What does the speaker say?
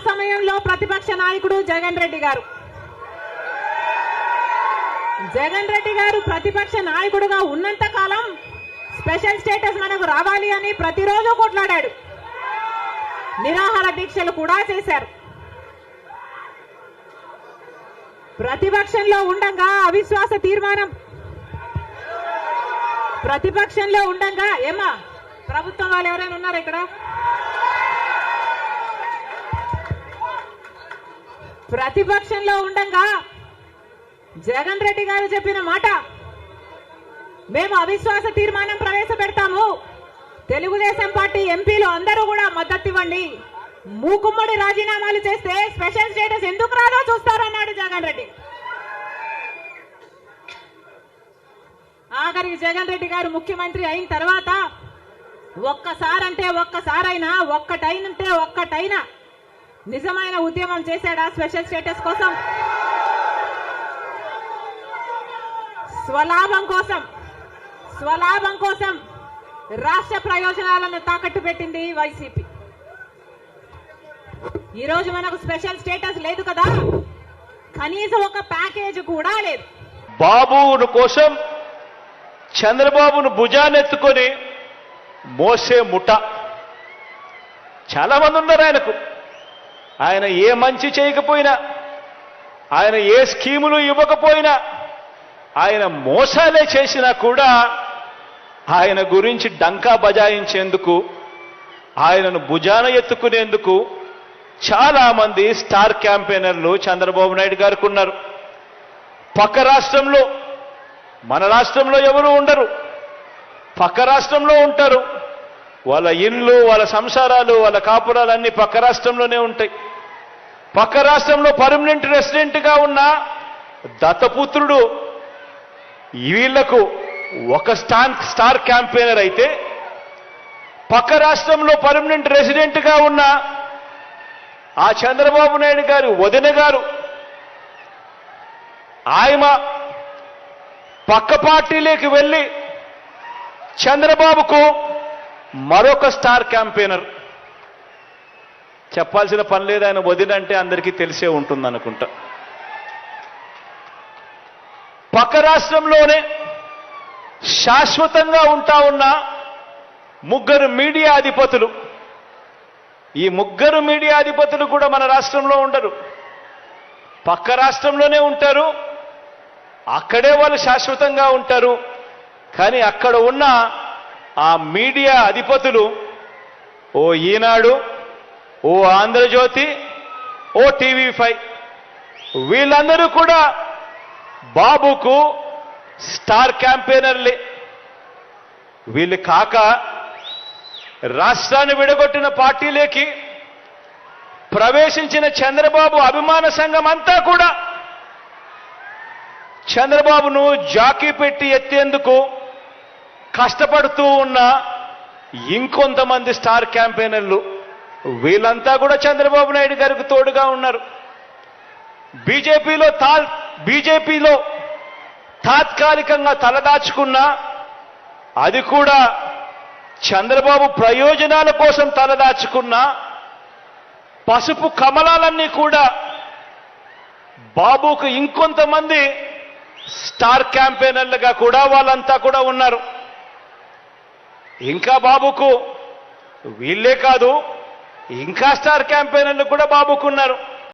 సమయంలో ప్రతిపక్ష నాయకుడు జగన్ రెడ్డి గారు ప్రతిపక్ష నాయకుడుగా ఉన్నంత కాలం స్పెషల్ స్టేటస్ మనకు రావాలి అని ప్రతిరోజు కొట్లాడాడు. నిరాహార దీక్షలు కూడా చేశారు. ప్రతిపక్షంలో ఉండగా అవిశ్వాస తీర్మానం ఏమా ప్రభుత్వం వాళ్ళు ఎవరైనా ఉన్నారు ఇక్కడ? ప్రతిపక్షంలో ఉండగా జగన్ రెడ్డి గారు చెప్పిన మాట, మేము అవిశ్వాస తీర్మానం ప్రవేశపెడతాము, తెలుగుదేశం పార్టీ ఎంపీలు అందరూ కూడా మద్దతు ఇవ్వండి, మూకుమ్మడి రాజీనామాలు చేస్తే స్పెషల్ స్టేటస్ ఎందుకు రాదో చూస్తారన్నాడు జగన్ రెడ్డి. ఆఖరికి జగన్ రెడ్డి గారు ముఖ్యమంత్రి అయిన తర్వాత ఒక్కసారైనా ఒక్కటైనా నిజమైన ఉద్యమం చేశాడా స్పెషల్ స్టేటస్ కోసం? స్వలాభం కోసం రాష్ట్ర ప్రయోజనాలను తాకట్టు పెట్టింది వైసీపీ. ఈ రోజు మనకు స్పెషల్ స్టేటస్ లేదు కదా, కనీసం ఒక ప్యాకేజ్ కూడా లేదు. బాబు కోసం చంద్రబాబును భుజానెత్తుకొని మోసే ముఠ చాలా మంది ఉన్నారు ఆయనకు. ఆయన ఏ మంచి చేయకపోయినా, ఆయన ఏ స్కీములు ఇవ్వకపోయినా, ఆయన మోసాలే చేసినా కూడా ఆయన గురించి డంకా బజాయించేందుకు, ఆయనను భుజాన ఎత్తుకునేందుకు చాలా మంది స్టార్ క్యాంపెయినర్లు చంద్రబాబు నాయుడు గారికి ఉన్నారు. పక్క రాష్ట్రంలో, మన రాష్ట్రంలో ఎవరు ఉండరు, పక్క రాష్ట్రంలో ఉంటారు. వాళ్ళ ఇళ్ళు, వాళ్ళ సంసారాలు, వాళ్ళ కాపురాలు అన్ని పక్క రాష్ట్రంలోనే ఉంటాయి. పక్క రాష్ట్రంలో పర్మనెంట్ రెసిడెంట్గా ఉన్న దత్తపుత్రుడు వీళ్లకు ఒక స్టార్ క్యాంపెయినర్ అయితే, పక్క రాష్ట్రంలో పర్మనెంట్ రెసిడెంట్గా ఉన్న ఆ చంద్రబాబు నాయుడు గారు వదిన గారు, ఆయన పక్క పార్టీలోకి వెళ్ళి చంద్రబాబుకు మరొక స్టార్ క్యాంపెయినర్. చెప్పాల్సిన పని లేదు, ఆయన వదిన అంటే అందరికీ తెలిసే ఉంటుంది అనుకుంటా. పక్క రాష్ట్రంలోనే శాశ్వతంగా ఉన్న ముగ్గురు మీడియా అధిపతులు, ఈ ముగ్గురు మీడియా అధిపతులు కూడా మన రాష్ట్రంలో ఉండరు, పక్క రాష్ట్రంలోనే ఉంటారు. అక్కడే వాళ్ళు శాశ్వతంగా ఉంటారు. కానీ అక్కడ ఉన్న ఆ మీడియా అధిపతులు, ఓ ఈనాడు, ఓ ఆంధ్రజ్యోతి, ఓ టీవీ5, వీళ్ళందరూ కూడా బాబుకు స్టార్ క్యాంపెయినర్లే. వీళ్ళు కాక రాష్ట్రాన్ని విడగొట్టిన పార్టీలోకి ప్రవేశించిన చంద్రబాబు అభిమాన సంఘం అంతా కూడా చంద్రబాబును జాకీ పెట్టి ఎత్తేందుకు కష్టపడుతూ ఉన్న ఇంకొంతమంది స్టార్ క్యాంపెయినర్లు, వీళ్ళంతా కూడా చంద్రబాబు నాయుడు గారికి తోడుగా ఉన్నారు. బీజేపీలో తాత్కాలికంగా తలదాచుకున్నా, అది కూడా చంద్రబాబు ప్రయోజనాల కోసం తలదాచుకున్న పసుపు కమలాలన్నీ కూడా బాబుకు ఇంకొంతమంది స్టార్ క్యాంపెయినర్లుగా కూడా వాళ్ళంతా కూడా ఉన్నారు. ఇంకా బాబుకు వీళ్ళే కాదు, ఇంకా స్టార్ క్యాంపెయినర్లు కూడా బాబుకున్నారు.